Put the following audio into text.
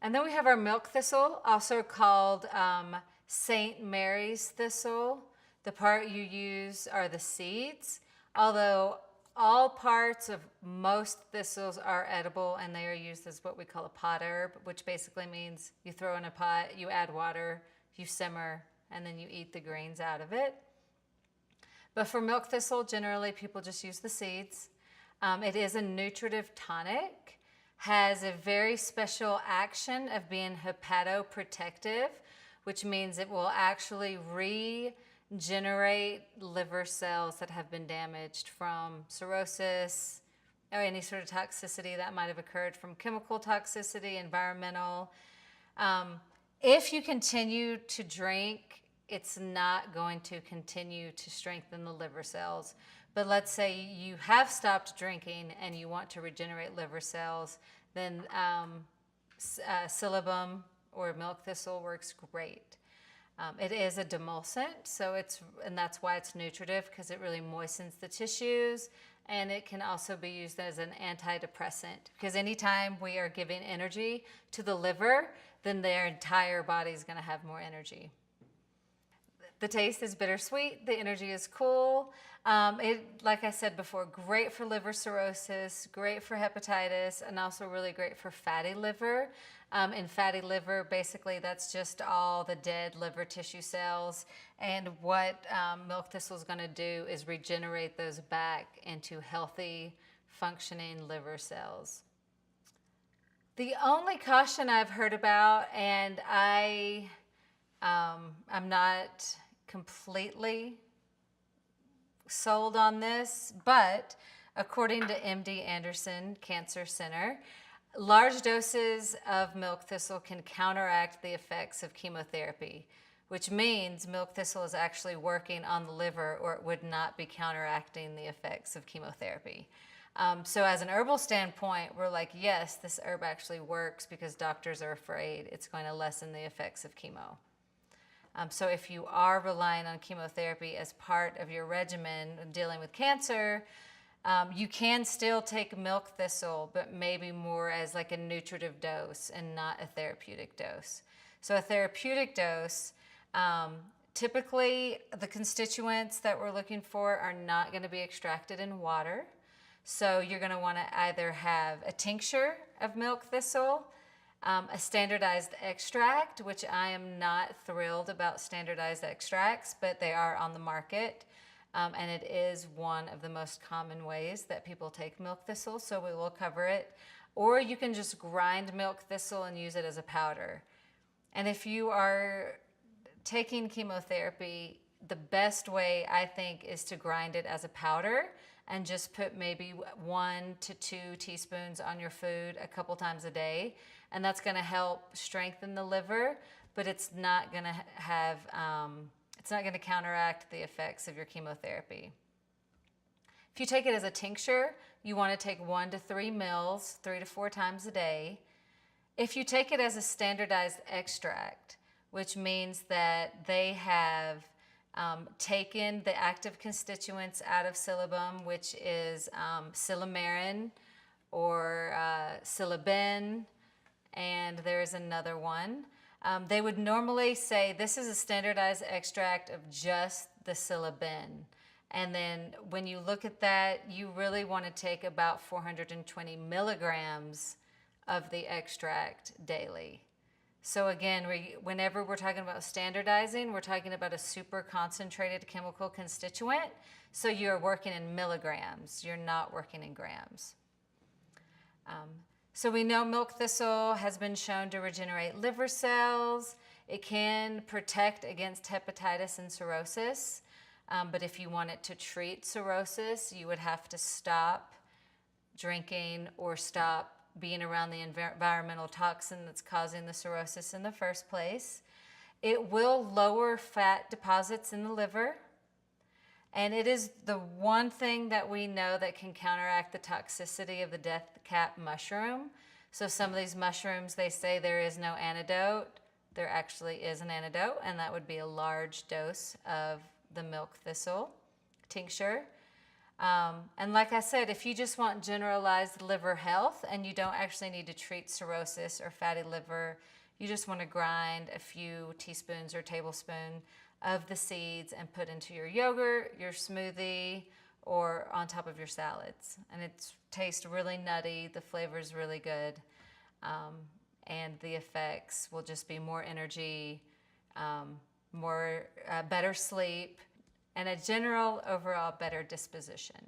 And then we have our milk thistle, also called St. Mary's thistle. The part you use are the seeds, although all parts of most thistles are edible and they are used as what we call a pot herb, which basically means you throw in a pot, you add water, you simmer, and then you eat the greens out of it. But for milk thistle, generally people just use the seeds. It is a nutritive tonic, has a very special action of being hepatoprotective, which means it will actually regenerate liver cells that have been damaged from cirrhosis or any sort of toxicity that might have occurred from chemical toxicity, environmental. If you continue to drink, it's not going to continue to strengthen the liver cells. But let's say you have stopped drinking and you want to regenerate liver cells, then Silybum or milk thistle works great. It is a demulcent, and that's why it's nutritive, because it really moistens the tissues, and it can also be used as an antidepressant, because anytime we are giving energy to the liver, then their entire body is going to have more energy. The taste is bittersweet. The energy is cool. Like I said before, great for liver cirrhosis, great for hepatitis, and also really great for fatty liver. In fatty liver, basically that's just all the dead liver tissue cells. And what milk thistle is going to do is regenerate those back into healthy, functioning liver cells. The only caution I've heard about, and I'm not completely sold on this, but according to MD Anderson Cancer Center, large doses of milk thistle can counteract the effects of chemotherapy, which means milk thistle is actually working on the liver, or it would not be counteracting the effects of chemotherapy. So as an herbal standpoint, we're like, yes, this herb actually works, because doctors are afraid it's going to lessen the effects of chemo. So if you are relying on chemotherapy as part of your regimen dealing with cancer, you can still take milk thistle, but maybe more as like a nutritive dose and not a therapeutic dose. So a therapeutic dose, typically the constituents that we're looking for are not going to be extracted in water. So you're going to want to either have a tincture of milk thistle, a standardized extract, which I am not thrilled about standardized extracts, but they are on the market. And it is one of the most common ways that people take milk thistle, so we will cover it. Or you can just grind milk thistle and use it as a powder. And if you are taking chemotherapy, the best way, I think, is to grind it as a powder and just put maybe 1 to 2 teaspoons on your food a couple times a day. And that's going to help strengthen the liver, but it's not going to have, it's not going to counteract the effects of your chemotherapy. If you take it as a tincture, you want to take 1 to 3 mils 3 to 4 times a day. If you take it as a standardized extract, which means that they have taken the active constituents out of Silybum, which is silymarin or silibin, and there's another one. They would normally say this is a standardized extract of just the silibin. And then when you look at that, you really want to take about 420 milligrams of the extract daily. So again, whenever we're talking about standardizing, we're talking about a super concentrated chemical constituent. So you're working in milligrams, you're not working in grams. So we know milk thistle has been shown to regenerate liver cells. It can protect against hepatitis and cirrhosis. But if you wanted to treat cirrhosis, you would have to stop drinking or stop being around the environmental toxin that's causing the cirrhosis in the first place. It will lower fat deposits in the liver. And it is the one thing that we know that can counteract the toxicity of the death cap mushroom. So some of these mushrooms, they say there is no antidote. There actually is an antidote, and that would be a large dose of the milk thistle tincture. And like I said, if you just want generalized liver health and you don't actually need to treat cirrhosis or fatty liver, you just want to grind a few teaspoons or tablespoon of the seeds and put into your yogurt, your smoothie, or on top of your salads. And it tastes really nutty, the flavor is really good, and the effects will just be more energy, better sleep, and a general overall better disposition.